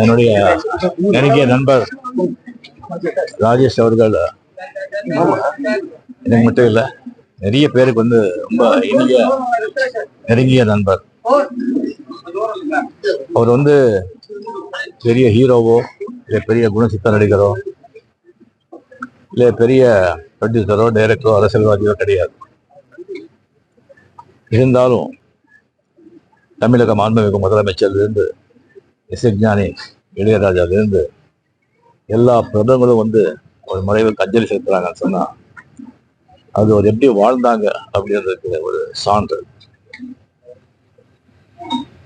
என்னுடைய நெருங்கிய நண்பர் ராஜேஷ் அவர்கள் எனக்கு மட்டும் இல்லை, நிறைய பேருக்கு வந்து ரொம்ப இனிய நெருங்கிய நண்பர். அவர் வந்து பெரிய ஹீரோவோ இல்லை பெரிய குணசித்த நடிகரோ இல்லை பெரிய ப்ரொடியூசரோ டைரக்டரோ அரசியல்வாதியோ கிடையாது. இருந்தாலும் தமிழக மாண்புமிகு முதலமைச்சர்லேருந்து இசைஞானி இளையராஜாவிலிருந்து எல்லா பிரபலங்களும் வந்து ஒரு மறைவுக்கு அஞ்சலி செலுத்துறாங்கன்னு சொன்னா அது ஒரு எப்படி வாழ்ந்தாங்க அப்படின்றதுக்கு ஒரு சான்று.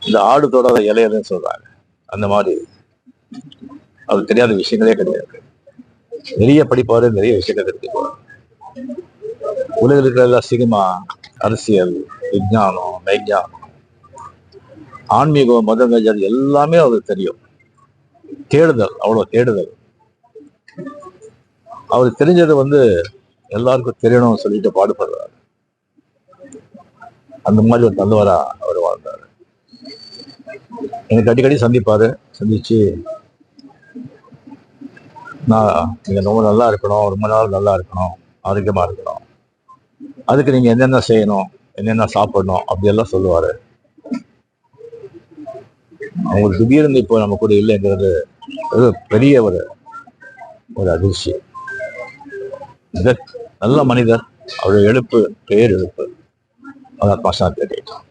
இந்த ஆடு தொடாத இலையன்னு சொல்றாங்க, அந்த மாதிரி அது தெரியாத விஷயங்களே கிடையாது. நிறைய படிப்பாரு, நிறைய விஷயங்கள் தெரிஞ்சுக்குவார். உலகில் இருக்கிற சினிமா, அரசியல், விஞ்ஞானம், மெய்ஞானம், ஆன்மீகம், மதங்கள் எல்லாமே அவருக்கு தெரியும். தேடுதல், அவ்வளவு தேடுதல். அவருக்கு தெரிஞ்சது வந்து எல்லாருக்கும் தெரியணும்னு சொல்லிட்டு பாடுபடுறாரு. அந்த மாதிரி ஒரு நல்லவரா அவர் வாழ்ந்தாரு. எனக்கு அடிக்கடி சந்திப்பாரு. சந்திச்சு நீங்க ரொம்ப நல்லா இருக்கணும், ரொம்ப நாள் நல்லா இருக்கணும், ஆரோக்கியமா இருக்கணும், அதுக்கு நீங்க என்னென்ன செய்யணும், என்னென்ன சாப்பிடணும் அப்படியெல்லாம் சொல்லுவாரு. அவங்க திடீர்னு இப்போ நம்ம கூட இல்லைங்கிறது பெரிய ஒரு அதிர்ச்சி. நல்ல மனிதர். அவருடைய எழுப்பு பேர் எழுப்பு. அதான் பாஷா கேட்டோம்.